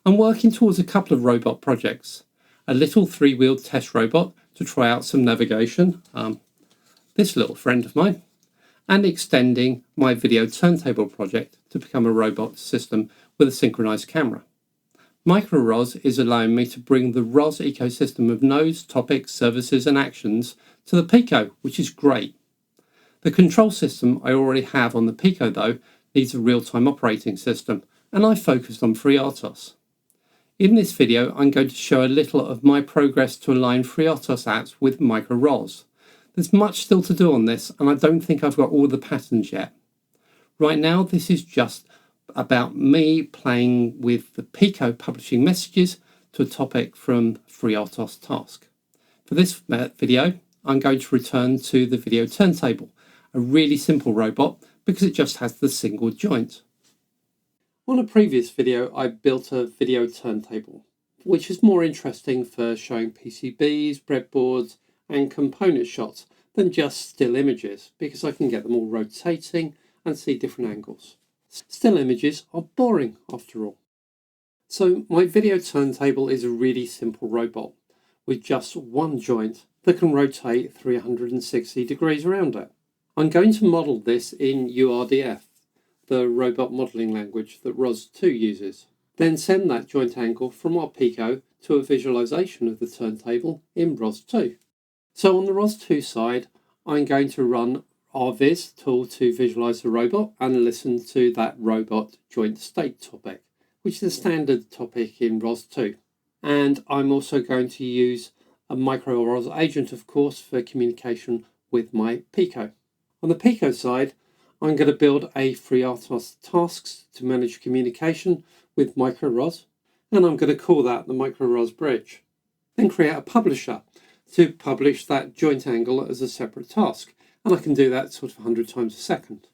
I'm working towards a couple of robot projects. A little three-wheeled test robot to try out some navigation, this little friend of mine, and extending my video turntable project to become a robot system with a synchronized camera. MicroROS is allowing me to bring the ROS ecosystem of nodes, topics, services and actions to the Pico, which is great. The control system I already have on the Pico though needs a real-time operating system, and I focused on FreeRTOS. In this video I'm going to show a little of my progress to align FreeRTOS apps with MicroROS. There's much still to do on this and I don't think I've got all the patterns yet. Right now this is just about me playing with the Pico publishing messages to a topic from FreeRTOS task. For this video I'm going to return to the video turntable, a really simple robot because it just has the single joint. On a previous video I built a video turntable, which is more interesting for showing PCBs, breadboards and component shots than just still images because I can get them all rotating and see different angles. Still images are boring after all. So my video turntable is a really simple robot with just one joint that can rotate 360 degrees around it. I'm going to model this in URDF, the robot modeling language that ROS2 uses. Then send that joint angle from our Pico to a visualization of the turntable in ROS2. So on the ROS2 side, I'm going to run RViz tool to visualize the robot and listen to that robot joint state topic, which is a standard topic in ROS2. And I'm also going to use a MicroROS agent, of course, for communication with my Pico. On the Pico side, I'm going to build a FreeRTOS tasks to manage communication with MicroROS, and I'm going to call that the MicroROS bridge. Then create a publisher to publish that joint angle as a separate task. And I can do that sort of 100 times a second.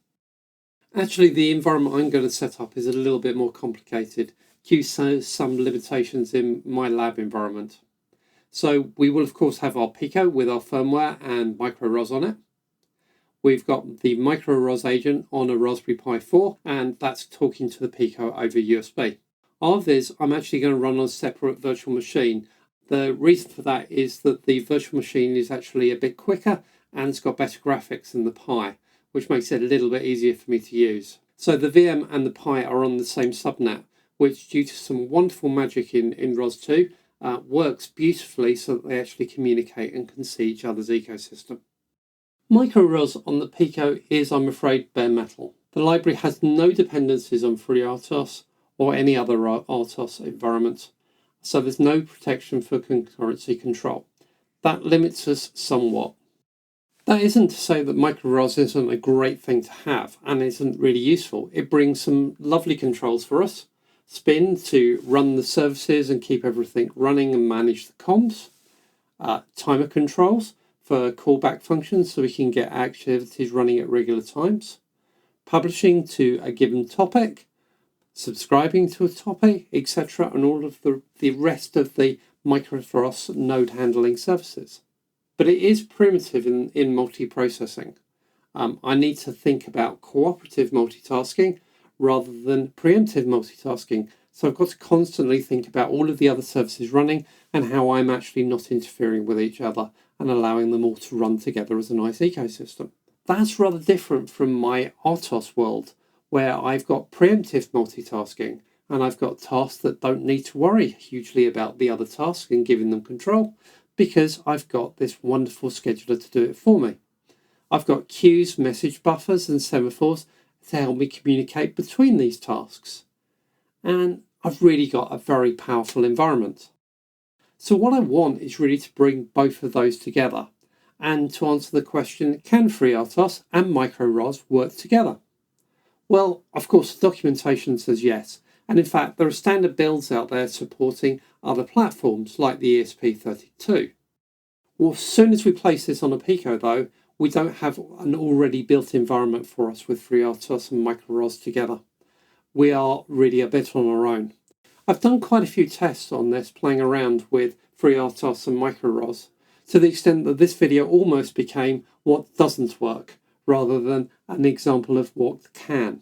Actually, the environment I'm going to set up is a little bit more complicated due to some limitations in my lab environment. So we will of course have our Pico with our firmware and MicroROS on it. We've got the MicroROS agent on a Raspberry Pi 4 and that's talking to the Pico over USB. RViz I'm actually going to run on a separate virtual machine. The reason for that is that the virtual machine is actually a bit quicker and it's got better graphics than the Pi, which makes it a little bit easier for me to use. So the VM and the Pi are on the same subnet, which due to some wonderful magic in ROS2 works beautifully so that they actually communicate and can see each other's ecosystem. MicroROS on the Pico is, I'm afraid, bare metal. The library has no dependencies on FreeRTOS or any other RTOS environment, so there's no protection for concurrency control. That limits us somewhat. That isn't to say that MicroROS isn't a great thing to have and isn't really useful. It brings some lovely controls for us. Spin to run the services and keep everything running and manage the comms. Timer controls for callback functions so we can get activities running at regular times. Publishing to a given topic. Subscribing to a topic, etc. And all of the rest of the MicroROS node handling services. But it is primitive in multiprocessing. I need to think about cooperative multitasking rather than preemptive multitasking. So I've got to constantly think about all of the other services running and how I'm actually not interfering with each other and allowing them all to run together as a nice ecosystem. That's rather different from my RTOS world, where I've got preemptive multitasking and I've got tasks that don't need to worry hugely about the other tasks and giving them control, because I've got this wonderful scheduler to do it for me. I've got queues, message buffers and semaphores to help me communicate between these tasks. And I've really got a very powerful environment. So what I want is really to bring both of those together and to answer the question, can FreeRTOS and MicroROS work together? Well, of course, the documentation says yes. And in fact, there are standard builds out there supporting other platforms like the ESP32. Well, as soon as we place this on a Pico though, we don't have an already built environment for us with FreeRTOS and MicroROS together. We are really a bit on our own. I've done quite a few tests on this, playing around with FreeRTOS and MicroROS, to the extent that this video almost became what doesn't work, rather than an example of what can.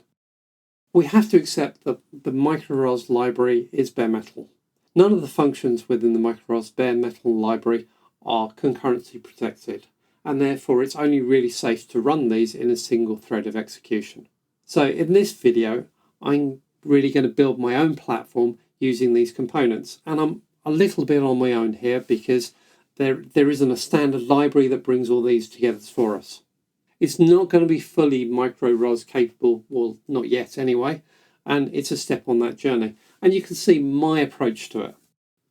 We have to accept that the MicroROS library is bare metal. None of the functions within the MicroROS bare metal library are concurrency protected, and therefore it's only really safe to run these in a single thread of execution. So in this video, I'm really going to build my own platform using these components, and I'm a little bit on my own here because there isn't a standard library that brings all these together for us. It's not going to be fully MicroROS capable, well, not yet anyway, and it's a step on that journey. And you can see my approach to it.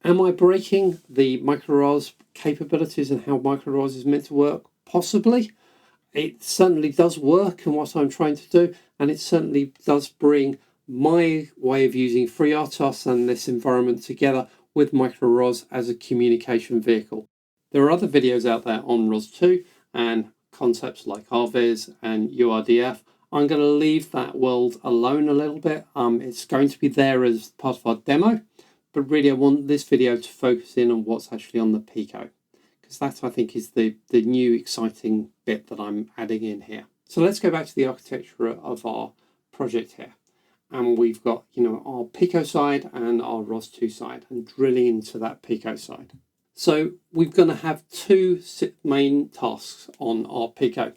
Am I breaking the MicroROS capabilities and how MicroROS is meant to work? Possibly. It certainly does work in what I'm trying to do, and it certainly does bring my way of using FreeRTOS and this environment together with MicroROS as a communication vehicle. There are other videos out there on ROS2 and concepts like RViz and URDF. I'm going to leave that world alone a little bit. It's going to be there as part of our demo, but really I want this video to focus in on what's actually on the Pico, because that I think is the new exciting bit that I'm adding in here. So let's go back to the architecture of our project here. And we've got, our Pico side and our ROS2 side, and drilling into that Pico side. So we're going to have two main tasks on our Pico.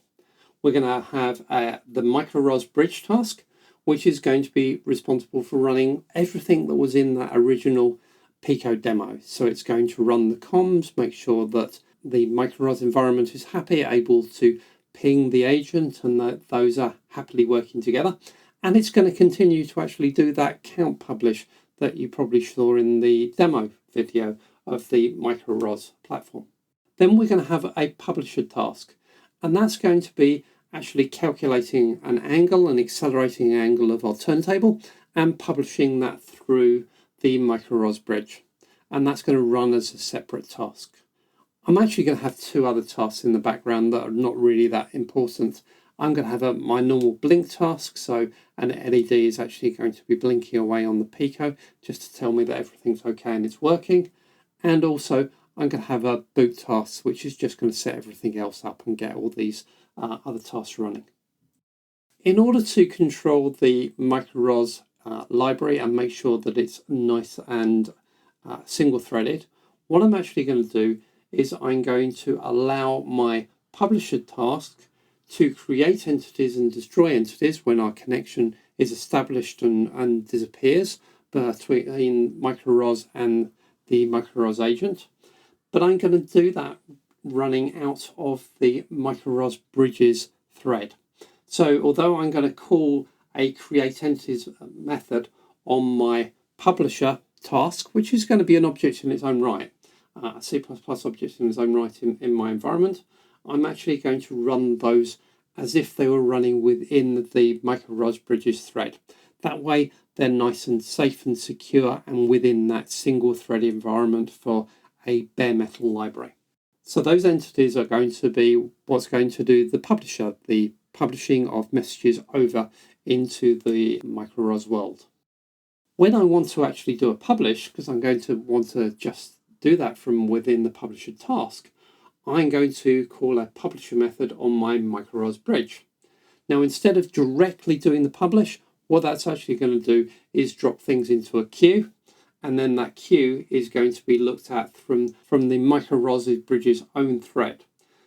We're going to have the MicroROS bridge task, which is going to be responsible for running everything that was in that original Pico demo. So it's going to run the comms, make sure that the MicroROS environment is happy, able to ping the agent, and that those are happily working together. And it's going to continue to actually do that count publish that you probably saw in the demo video of the MicroROS platform. Then we're going to have a publisher task, and that's going to be actually calculating an angle, an accelerating angle of our turntable, and publishing that through the MicroROS bridge. And that's going to run as a separate task. I'm actually going to have two other tasks in the background that are not really that important. I'm going to have my normal blink task, so an LED is actually going to be blinking away on the Pico just to tell me that everything's okay and it's working. And also I'm going to have a boot task, which is just going to set everything else up and get all these other tasks running. In order to control the MicroROS library and make sure that it's nice and single-threaded, what I'm actually going to do is I'm going to allow my publisher task to create entities and destroy entities when our connection is established and disappears between MicroROS and the MicroROS agent. But I'm going to do that running out of the MicroROS bridges thread. So although I'm going to call a create entities method on my publisher task, which is going to be an object in its own right, a C++ object in its own right in my environment, I'm actually going to run those as if they were running within the MicroROS bridges thread. That way they're nice and safe and secure and within that single thread environment for a bare metal library. So those entities are going to be what's going to do the publisher, the publishing of messages over into the MicroROS world. When I want to actually do a publish, because I'm going to want to just do that from within the publisher task, I'm going to call a publisher method on my MicroROS bridge. Now, instead of directly doing the publish, what that's actually going to do is drop things into a queue, and then that queue is going to be looked at from the MicroROS bridge's own thread.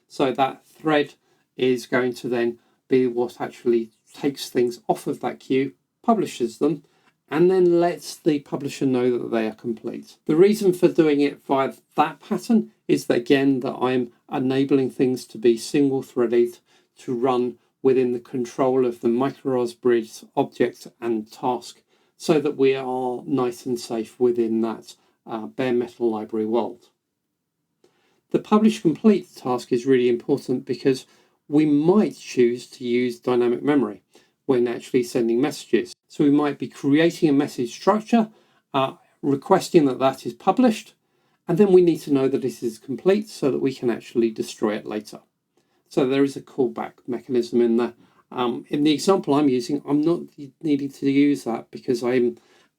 So that thread is going to then be what actually takes things off of that queue, publishes them, and then lets the publisher know that they are complete. The reason for doing it via that pattern is that, again, that I'm enabling things to be single-threaded to run within the control of the MicroROS bridge object and task, so that we are nice and safe within that bare metal library world. The publish complete task is really important because we might choose to use dynamic memory when actually sending messages. So we might be creating a message structure, requesting that that is published, and then we need to know that it is complete so that we can actually destroy it later. So there is a callback mechanism in there. In the example I'm using, I'm not needing to use that because I'm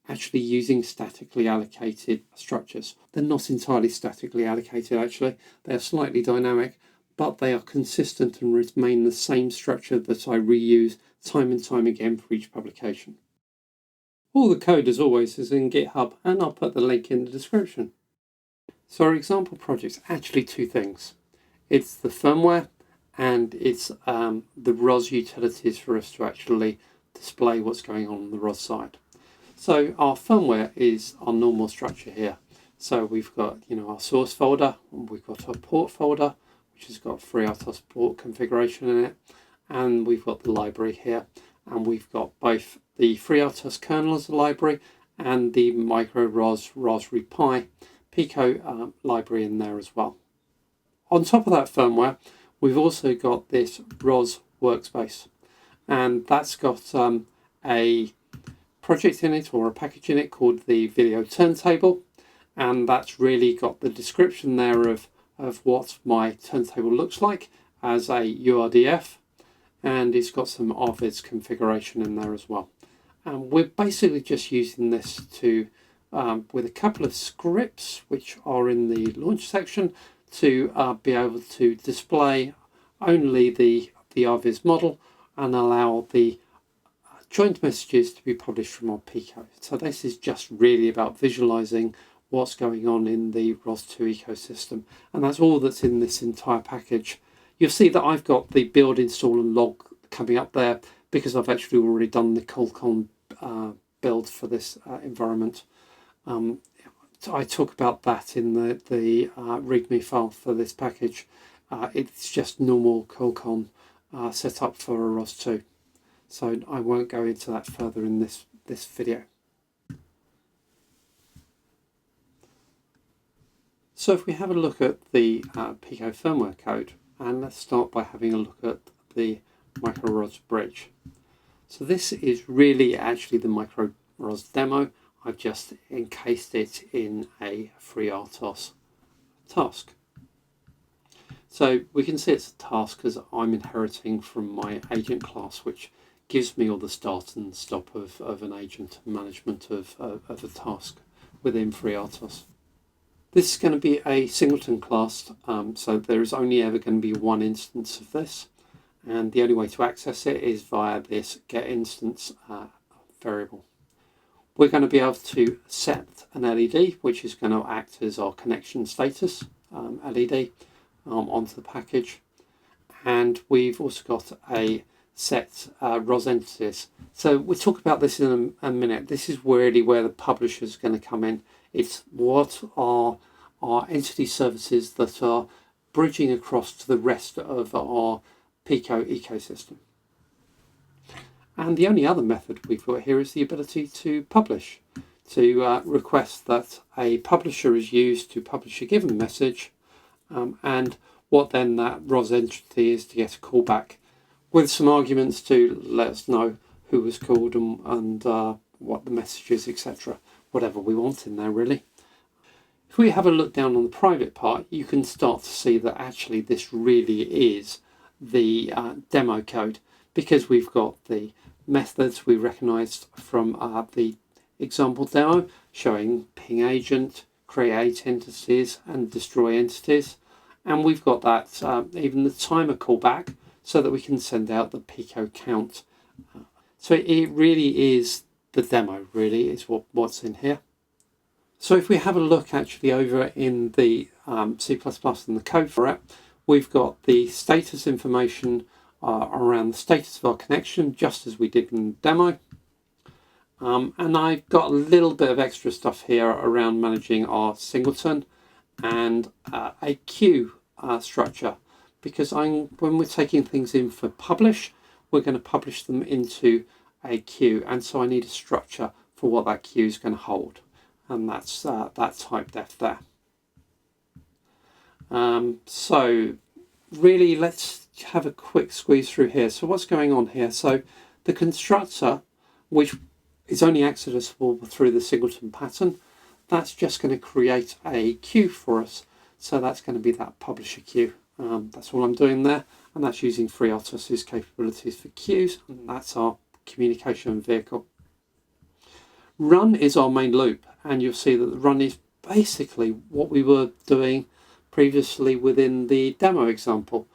actually using statically allocated structures. They're not entirely statically allocated, actually. They're slightly dynamic, but they are consistent and remain the same structure that I reuse time and time again for each publication. All the code, as always, is in GitHub, and I'll put the link in the description. So our example project's actually two things. It's the firmware and it's the ROS utilities for us to actually display what's going on the ROS side. So our firmware is our normal structure here. So we've got our source folder, and we've got our port folder, which has got FreeRTOS port configuration in it, and we've got the library here, and we've got both the FreeRTOS kernel as a library and the MicroROS Raspberry Pi Pico library in there as well. On top of that firmware, we've also got this ROS workspace, and that's got a project in it, or a package in it, called the video turntable, and that's really got the description there of what my turntable looks like as a URDF, and it's got some RViz configuration in there as well. And we're basically just using this to with a couple of scripts which are in the launch section to be able to display only the RViz model and allow the joint messages to be published from our Pico. So this is just really about visualizing what's going on in the ROS2 ecosystem, and that's all that's in this entire package. You'll see that I've got the build, install and log coming up there because I've actually already done the Colcon build for this environment. I talk about that in the README file for this package. It's just normal Colcon setup for a ROS2. So I won't go into that further in this video. So if we have a look at the Pico firmware code, and let's start by having a look at the MicroROS bridge. So this is really actually the MicroROS demo. I've just encased it in a FreeRTOS task. So we can see it's a task because I'm inheriting from my agent class, which gives me all the start and stop of an agent and management of a task within FreeRTOS. This is going to be a singleton class, so there is only ever going to be one instance of this, and the only way to access it is via this getInstance variable. We're going to be able to set an LED, which is going to act as our connection status LED onto the package, and we've also got a set ROS entities. So we'll talk about this in a minute. This is really where the publisher is going to come in. It's what are our entity services that are bridging across to the rest of our Pico ecosystem. And the only other method we've got here is the ability to publish, to request that a publisher is used to publish a given message, and what then that ROS entity is to get a callback with some arguments to let us know who was called and what the message is, etc. Whatever we want in there, really. If we have a look down on the private part, you can start to see that actually this really is the demo code, because we've got the methods we recognized from the example demo showing ping agent, create entities and destroy entities, and we've got that even the timer callback so that we can send out the Pico count. So it really is the demo, really is what's in here. So if we have a look actually over in the C++ and the code for it, we've got the status information around the status of our connection, just as we did in the demo. And I've got a little bit of extra stuff here around managing our singleton and a queue structure, because when we're taking things in for publish, we're going to publish them into a queue, and so I need a structure for what that queue is going to hold, and that's that type def there. So really, let's have a quick squeeze through here. So what's going on here? So the constructor, which is only accessible through the singleton pattern, that's just going to create a queue for us. So that's going to be that publisher queue. That's all I'm doing there, and that's using FreeRTOS's capabilities for queues, and that's our communication vehicle. Run is our main loop, and you'll see that the run is basically what we were doing previously within the demo example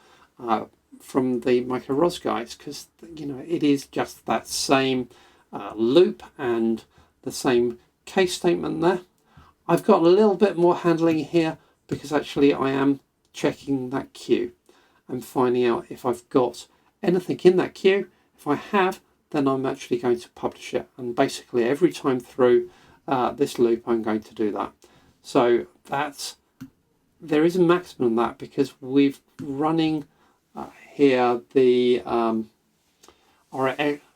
from the MicroROS guys, because it is just that same loop and the same case statement there. I've got a little bit more handling here because actually I am checking that queue and finding out if I've got anything in that queue. If I have, then I'm actually going to publish it. And basically every time through this loop, I'm going to do that. So there is a maximum of that because we've running here the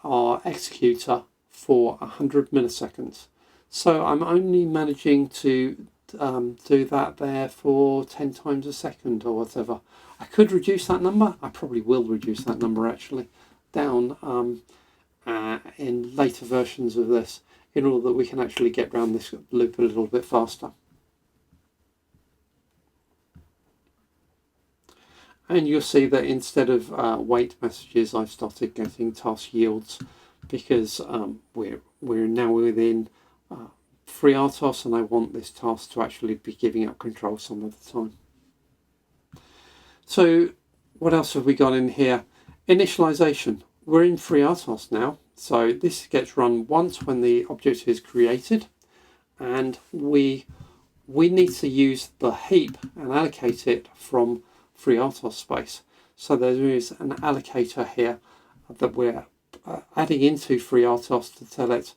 our executor for 100 milliseconds. So I'm only managing to do that there for 10 times a second or whatever. I could reduce that number. I probably will reduce that number actually down in later versions of this in order that we can actually get around this loop a little bit faster. And you'll see that instead of wait messages, I've started getting task yields because we're now within FreeRTOS and I want this task to actually be giving up control some of the time. So what else have we got in here? Initialization. We're in FreeRTOS now. So this gets run once when the object is created, and we need to use the heap and allocate it from FreeRTOS space. So there is an allocator here that we're adding into FreeRTOS to tell it,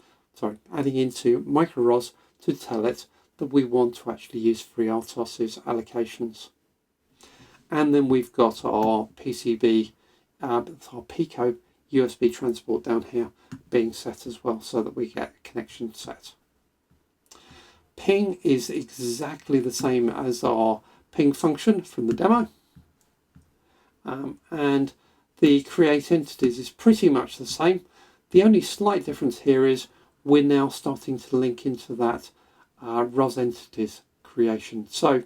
adding into MicroROS to tell it that we want to actually use FreeRTOS's allocations. And then we've got our PCB, our Pico USB transport down here being set as well so that we get a connection set. Ping is exactly the same as our ping function from the demo. And the create entities is pretty much the same. The only slight difference here is we're now starting to link into that ROS entities creation. So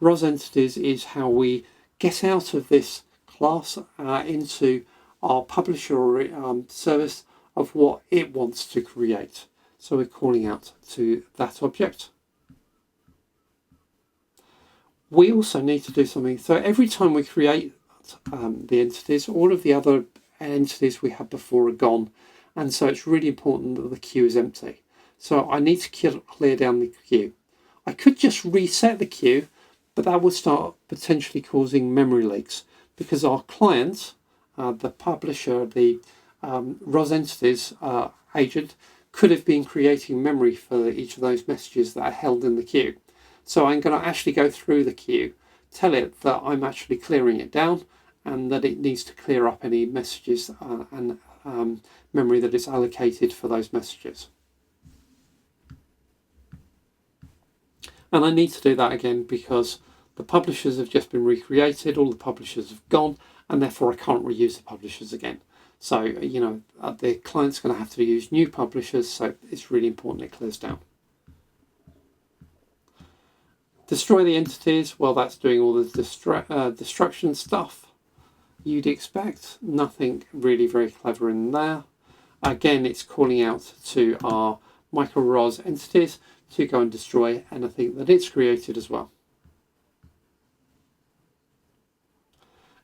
ROS entities is how we get out of this class into our publisher service of what it wants to create. So we're calling out to that object. We also need to do something. So every time we create the entities, all of the other entities we had before are gone. And so it's really important that the queue is empty. So I need to clear down the queue. I could just reset the queue, but that would start potentially causing memory leaks because our client, the publisher, the ROS entities agent, could have been creating memory for each of those messages that are held in the queue. So I'm going to actually go through the queue, tell it that I'm actually clearing it down and that it needs to clear up any messages and memory that is allocated for those messages. And I need to do that again because the publishers have just been recreated, all the publishers have gone, and therefore I can't reuse the publishers again. So, you know, the client's going to have to use new publishers, so it's really important it clears down. Destroy the entities, well, that's doing all the destruction stuff you'd expect. Nothing really very clever in there. Again, it's calling out to our MicroROS entities to go and destroy anything that it's created as well.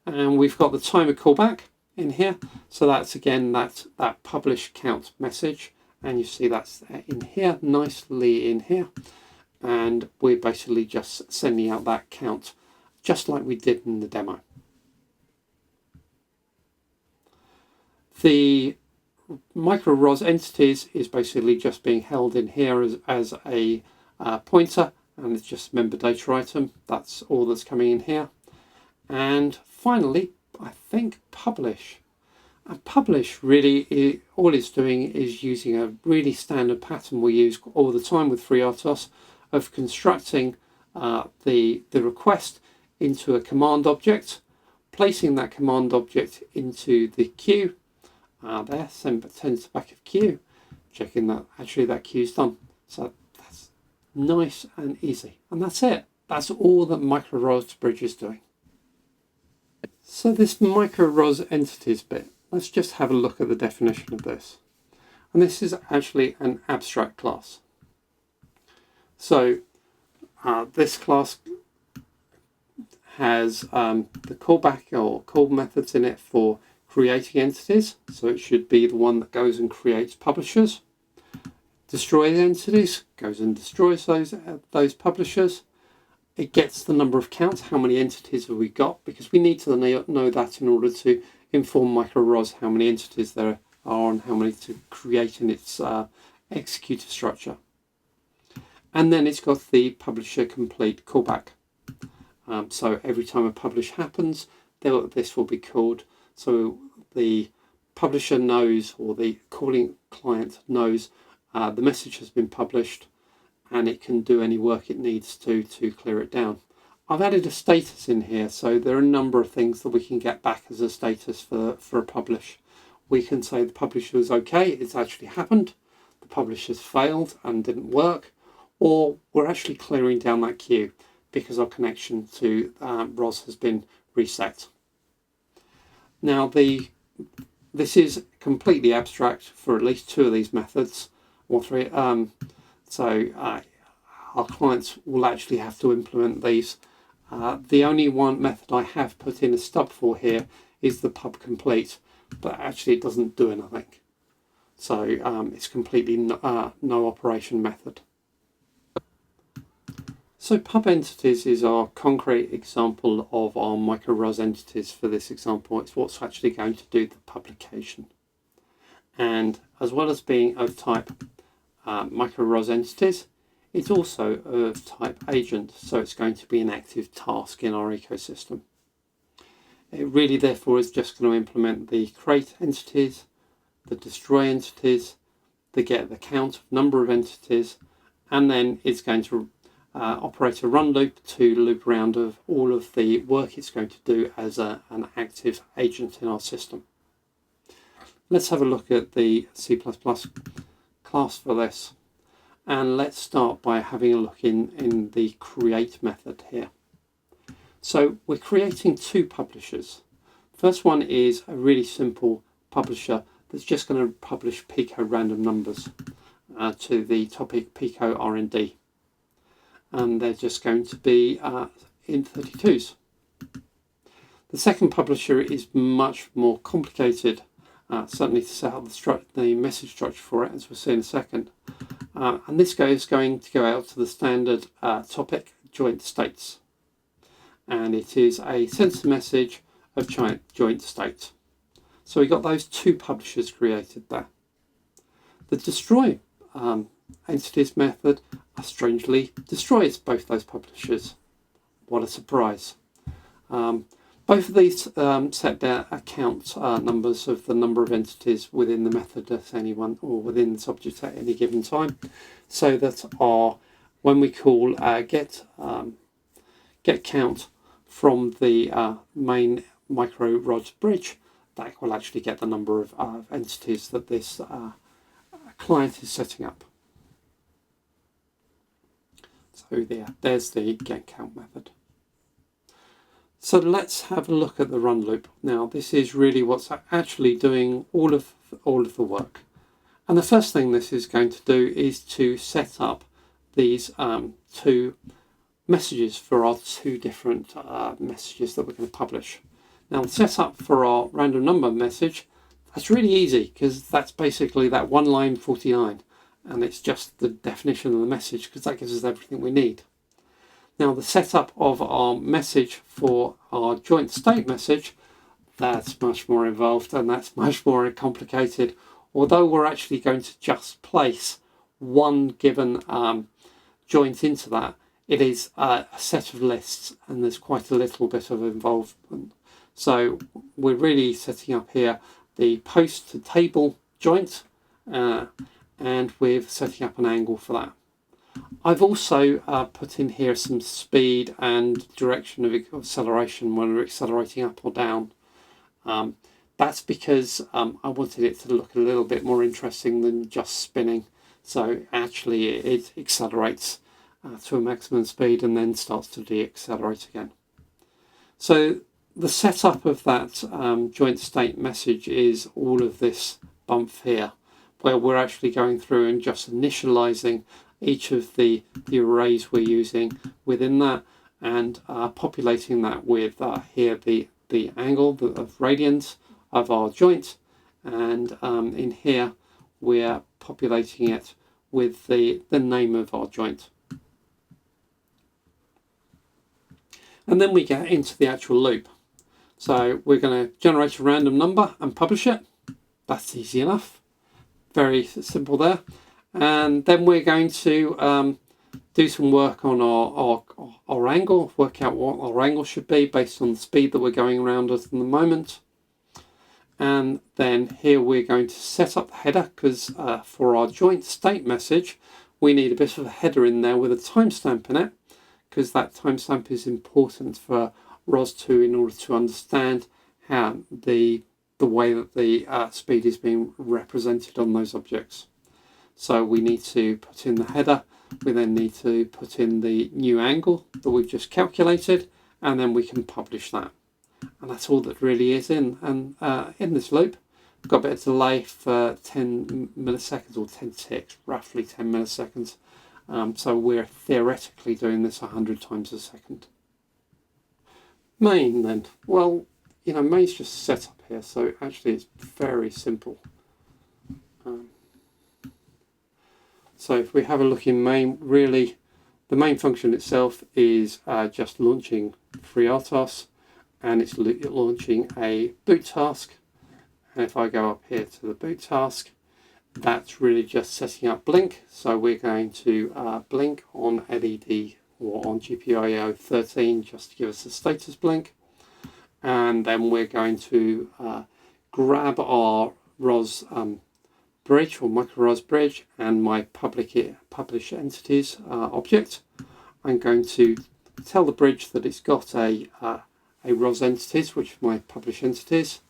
And we've got the timer callback in here. So that's again that publish count message. And you see that's in here, nicely in here. And we're basically just sending out that count just like we did in the demo. The MicroROS entities is basically just being held in here as a pointer, and it's just member data item. That's all that's coming in here. And finally, I think publish. And publish really, all it's doing is using a really standard pattern we use all the time with FreeRTOS of constructing the request into a command object, placing that command object into the queue, there, send to back of queue, checking that actually that queue's done. So that's nice and easy. And that's it. That's all that MicroROS bridge is doing. So this MicroROS entities bit, let's just have a look at the definition of this. And this is actually an abstract class. So this class has the callback or call methods in it for creating entities. So it should be the one that goes and creates publishers. destroy the entities, goes and destroys those publishers. It gets the number of counts, how many entities have we got, because we need to know that in order to inform MicroROS how many entities there are and how many to create in its executor structure. And then it's got the publisher complete callback. So every time a publish happens, this will be called. So the publisher knows, or the calling client knows, the message has been published, and it can do any work it needs to clear it down. I've added a status in here, so there are a number of things that we can get back as a status for a publish. We can say the publish was okay, it's actually happened, the publish has failed and didn't work, or we're actually clearing down that queue because our connection to ROS has been reset. Now this is completely abstract for at least two of these methods, or three. So our clients will actually have to implement these. The only one method I have put in a stub for here is the pub complete, but actually it doesn't do anything. So it's completely no operation method. So pub entities is our concrete example of our MicroROS entities for this example. It's what's actually going to do the publication. And as well as being of type MicroROS entities, it's also of type agent, so it's going to be an active task in our ecosystem. It really therefore is just going to implement the create entities, the destroy entities, the get the count of number of entities, and then it's going to operate a run loop to loop around of all of the work it's going to do as an active agent in our system. Let's have a look at the C++ class for this, and let's start by having a look in the create method here. So we're creating two publishers. First one is a really simple publisher that's just going to publish Pico random numbers to the topic Pico R&D. And they're just going to be in 32s. The second publisher is much more complicated, certainly to set up the message structure for it, as we'll see in a second. And this is going to go out to the standard topic joint states. And it is a sensor message of joint state. So we got those two publishers created there. The destroy entities method strangely destroys both those publishers. What a surprise. Both of these set their account numbers of the number of entities within the method at any one, or within this object at any given time, so that when we call get count from the main MicroROS bridge, that will actually get the number of entities that this client is setting up. So there's the get count method. So let's have a look at the run loop. Now this is really what's actually doing all of the work. And the first thing this is going to do is to set up these two messages for our two different messages that we're going to publish. Now the setup for our random number message, that's really easy because that's basically that one line 49. And it's just the definition of the message because that gives us everything we need. Now the setup of our message for our joint state message, that's much more involved and that's much more complicated. Although we're actually going to just place one given joint into that, it is a set of lists and there's quite a little bit of involvement. So we're really setting up here the post to table joint, and we're setting up an angle for that. I've also put in here some speed and direction of acceleration when we're accelerating up or down. That's because I wanted it to look a little bit more interesting than just spinning. So actually it accelerates to a maximum speed and then starts to de-accelerate again. So the setup of that joint state message is all of this bump here, where we're actually going through and just initializing each of the arrays we're using within that and populating that with here the angle of radians of our joint, and in here we're populating it with the name of our joint. And then we get into the actual loop. So we're going to generate a random number and publish it. That's easy enough. Very simple there. And then we're going to do some work on our angle, work out what our angle should be based on the speed that we're going around at the moment. And then here we're going to set up the header, because for our joint state message, we need a bit of a header in there with a timestamp in it, because that timestamp is important for ROS2 in order to understand how the way that the speed is being represented on those objects. So we need to put in the header, we then need to put in the new angle that we've just calculated, and then we can publish that. And that's all that really is in this loop. We've got a bit of delay for 10 milliseconds or 10 ticks, roughly 10 milliseconds. So we're theoretically doing this 100 times a second. Main then. Well, you know, main's just set up here, so actually it's very simple. So if we have a look in main, really the main function itself is just launching FreeRTOS, and it's launching a boot task. And if I go up here to the boot task, that's really just setting up blink. So we're going to blink on LED or on GPIO 13 just to give us a status blink. And then we're going to grab our ROS bridge or MicroROS bridge and my publish entities object. I'm going to tell the bridge that it's got a ROS entities, which are my publish entities.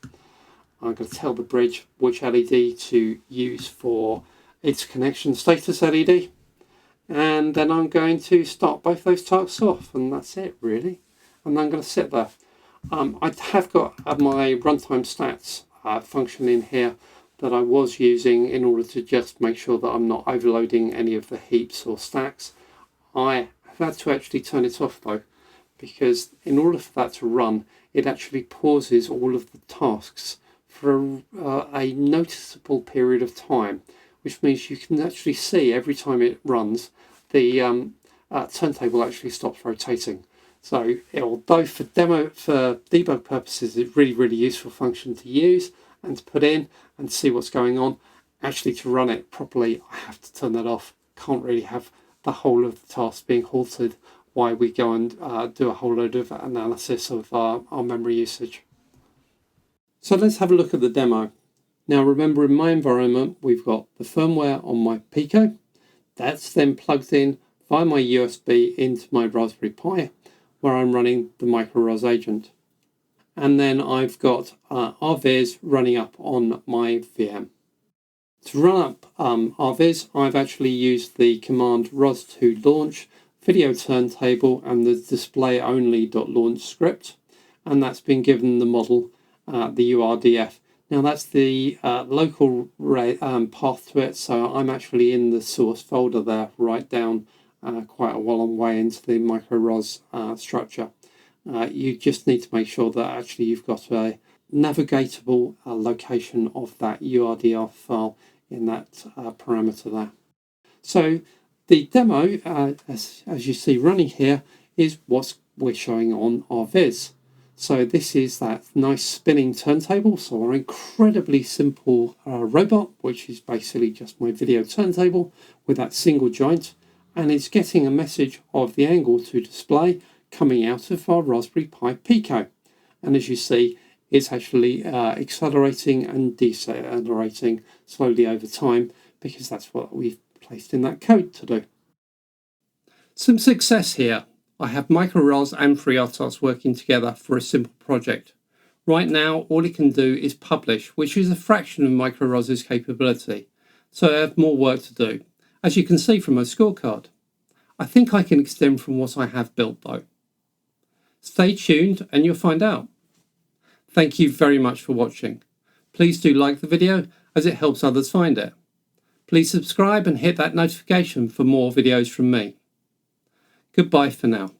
I'm going to tell the bridge which LED to use for its connection status LED. And then I'm going to start both those tasks off, and that's it really. And I'm going to sit there. I have got my runtime stats function in here that I was using in order to just make sure that I'm not overloading any of the heaps or stacks. I have had to actually turn it off though, because in order for that to run, it actually pauses all of the tasks for a noticeable period of time, which means you can actually see every time it runs, the turntable actually stops rotating. So although for debug purposes, it's really useful function to use and to put in and see what's going on, actually to run it properly, I have to turn that off. Can't really have the whole of the task being halted while we go and do a whole load of analysis of our memory usage. So let's have a look at the demo. Now remember, in my environment, we've got the firmware on my Pico. That's then plugged in via my USB into my Raspberry Pi, where I'm running the MicroROS agent. And then I've got RViz running up on my VM. To run up RViz, I've actually used the command ros2 launch video turntable and the display only.launch script, and that's been given the model, the URDF. Now that's the local path to it, so I'm actually in the source folder there, right down quite a long way into the MicroROS structure. You just need to make sure that actually you've got a navigatable location of that URDF file in that parameter there. So the demo, as you see running here, is what we're showing on RViz. So this is that nice spinning turntable, so our incredibly simple robot, which is basically just my video turntable with that single joint, and it's getting a message of the angle to display coming out of our Raspberry Pi Pico. And as you see, it's actually accelerating and decelerating slowly over time, because that's what we've placed in that code to do. Some success here. I have MicroROS and FreeRTOS working together for a simple project. Right now, all it can do is publish, which is a fraction of MicroROS's capability. So I have more work to do, as you can see from my scorecard. I think I can extend from what I have built though. Stay tuned and you'll find out. Thank you very much for watching. Please do like the video, as it helps others find it. Please subscribe and hit that notification for more videos from me. Goodbye for now.